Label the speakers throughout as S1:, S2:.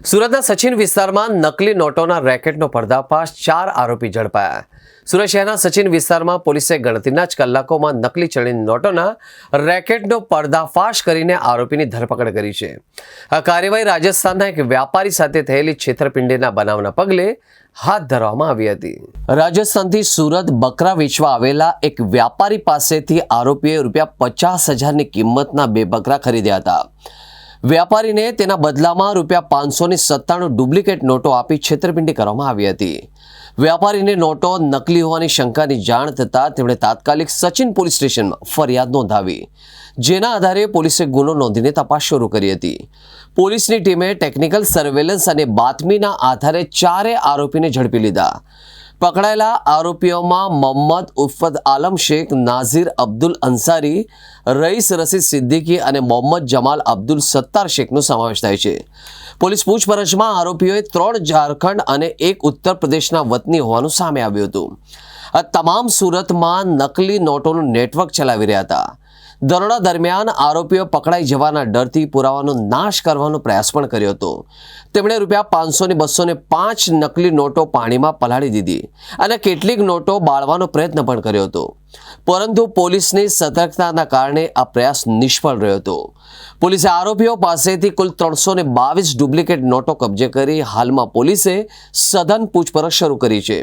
S1: સુરતના સચિન વિસ્તારમાં નકલી નોટોના રેકેટનો પર્દાફાશ, 4 આરોપી ઝડપાયા। સુરત શહેરના સચિન વિસ્તારમાં પોલીસે ગણતરીના જ કલાકોમાં નકલી ચલણી નોટોના રેકેટનો પર્દાફાશ કરીને આરોપીની ધરપકડ કરી છે। આ કાર્યવાહી રાજસ્થાનના એક વ્યાપારી સાથે થયેલી છેતરપિંડીના બનાવના પગલે હાથ ધરવામાં આવી હતી। રાજસ્થાનથી સુરત બકરા વેચવા આવેલા એક વ્યાપારી પાસેથી આરોપીએ ₹50,000ની કિંમતના 2 બકરા ખરીદ્યા હતા। વ્યાપારીને તેના બદલામાં ₹597 ડુપ્લિકેટ નોટો આપી છેતરપિંડી કરવામાં આવી હતી। વ્યાપારીને નોટો નકલી હોવાની શંકાની જાણ થતાં તેમણે તાત્કાલિક સચિન પોલીસ સ્ટેશનમાં ફરિયાદ નોંધાવી, જેના આધારે પોલીસે ગુનો નોંધીને તપાસ શરૂ કરી હતી। પોલીસની ટીમે ટેકનિકલ સર્વેલન્સ અને બાતમીના આધારે 4 આરોપીને ઝડપી લીધા। પકડાયેલા આરોપીઓમાં મોહમ્મદ ઉફત આલમ શેખ, નાઝીર અબ્દુલ અંસારી, રઈસ રસીદ સિદ્દીકી અને મોહમ્મદ જમાલ અબ્દુલ સત્તાર શેખનો સમાવેશ થાય છે। પોલીસ પૂછપરછમાં આરોપીઓએ 3 ઝારખંડ અને 1 ઉત્તર પ્રદેશના વતની હોવાનું સામે આવ્યું હતું। આ તમામ સુરતમાં નકલી નોટોનું નેટવર્ક ચલાવી રહ્યા હતા। દરોડા દરમિયાન આરોપીઓ પકડાઈ જવાના ડરથી પુરાવાનો નાશ કરવાનો પ્રયાસ પણ કર્યો હતો। તેમણે ₹500 ની 205 નકલી નોટો પાણીમાં પલાળી દીધી અને કેટલીક નોટો બાળવાનો પ્રયત્ન પણ કર્યો હતો, પરંતુ પોલીસની સતર્કતાના કારણે આ પ્રયાસ નિષ્ફળ રહ્યો હતો। પોલીસે આરોપીઓ પાસેથી કુલ 322 ડુપ્લિકેટ નોટો કબજે કરી હાલમાં પોલીસે સઘન પૂછપરછ શરૂ કરી છે,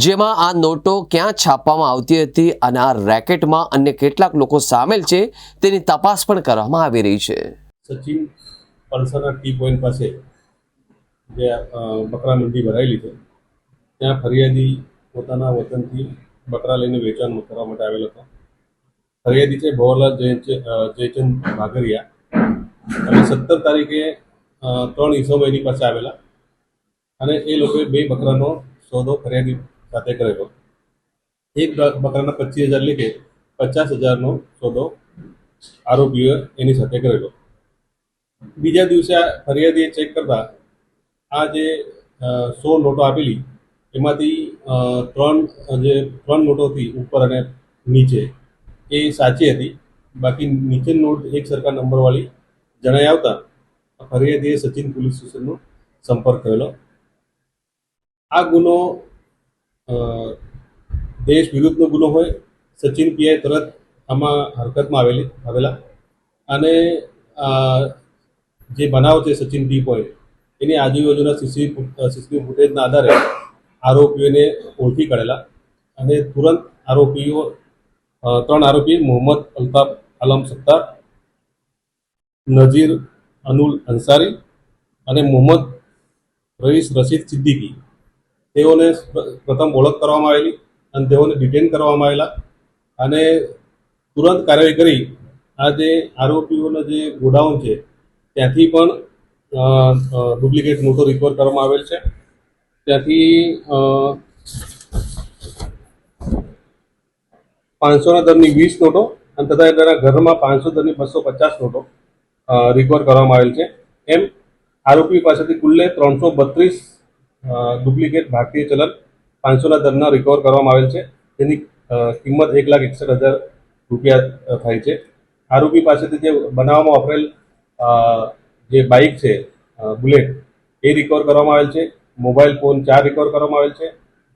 S1: જેમાં આ નોટો ક્યાં છાપવામાં આવતી હતી અને આ રેકેટમાં અન્ય કેટલાક લોકો સામેલ છે તેની તપાસ પણ કરવામાં આવી રહી છે।
S2: સચિન પલ્સરના ટી પોઈન્ટ પાસે જે બકરા મંડી ભરાયેલી છે ત્યાં ફરિયાદી પોતાના વતનથી બકરા લઈને વેચાણ કરવા માટે આવેલ હતો। ફરિયાદી છે ભવરલાલ જયચંદ ભાગરિયા અને 17 તારીખે 3 ઈસમો એની પાસે આવેલા અને એ લોકોએ 2 બકરાનો સોદો ફરિયાદી સાથે કરેલો। એક બકરાના 25,000 લેખે 50,000નો સોદો આરોપીઓએ એની સાથે કરેલો। બીજા દિવસે ફરિયાદીએ ચેક કરતા આ જે 100 નોટો આપેલી એમાંથી 3 નોટો હતી ઉપર અને નીચે એ સાચી હતી, બાકી નીચેની નોટ એક સરખા નંબરવાળી જણાઈ આવતા ફરિયાદીએ સચિન પોલીસ સ્ટેશનનો સંપર્ક કરેલો। આ ગુનો દેશ વિરુદ્ધનો ગુનો હોય, સચિન પીઆઈ તરત આમાં હરકતમાં આવેલા અને જે બનાવ છે સચિન ટી પોઈન્ટ એની આજુબાજુના સીસીટીવી ફૂટેજના આધારે આરોપીઓને ઓળખી કાઢેલા અને તુરંત આરોપીઓ 3 આરોપી મોહમ્મદ અલ્તાફ આલમ સત્તાર, નઝીર અનુલ અંસારી અને મોહમ્મદ રઈસ રસીદ સિદ્દીકી તેઓને પ્રથમ ઓળખ કરવામાં આવેલી અને તેઓને ડિટેન કરવામાં આવેલા અને તુરંત કાર્યવાહી કરી આ જે આરોપીઓના જે ગોડાઉન છે ત્યાંથી પણ ડુપ્લિકેટ નોટો રિકવર કરવામાં આવેલ છે। ત્યાંથી 500ના દરની 20 નોટો અને તથા તેના ઘરમાં 500 દરની 250 નોટો રિકવર કરવામાં આવેલ છે। એમ આરોપી પાસેથી કુલ્લે 332 ડુપ્લિકેટ ભારતીય ચલણ 500ના દરના રિકવર કરવામાં આવેલ છે, તેની કિંમત ₹1,61,000 થાય છે। આરોપી પાસેથી જે બનાવવામાં વાપરેલ જે બાઇક છે બુલેટ એ રિકવર કરવામાં આવેલ છે। મોબાઈલ ફોન 4 રિકવર કરવામાં આવેલ છે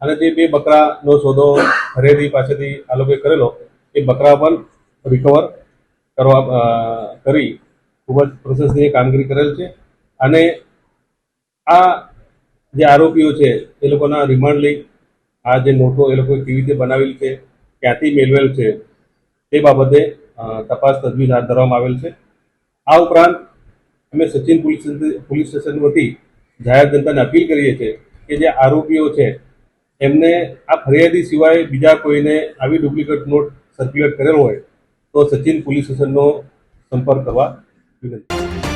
S2: અને જે 2 બકરાનો સોદો ખરીદી પાસેથી આ લોકોએ કરેલો એ બકરા પણ રિકવર કરી ખૂબ જ પ્રશંસનીય કામગીરી કરેલ છે અને આ જે આરોપીઓ છે એ લોકોના રિમાન્ડ લઈ આ જે નોટો એ લોકોએ કેવી રીતે બનાવેલી છે, ક્યાંથી મેળવેલ છે તે બાબતે તપાસ તજવીજ હાથ ધરવામાં આવેલ છે। આ ઉપરાંત અમે સચિન પોલીસ સ્ટેશન વતી જાહેર જનતાને અપીલ કરીએ છીએ કે જે આરોપીઓ છે એમને આ ફરિયાદી સિવાય બીજા કોઈને આવી ડુપ્લિકેટ નોટ સર્ક્યુલેટ કરેલ હોય તો સચિન પોલીસ સ્ટેશનનો સંપર્ક કરવા વિનંતી।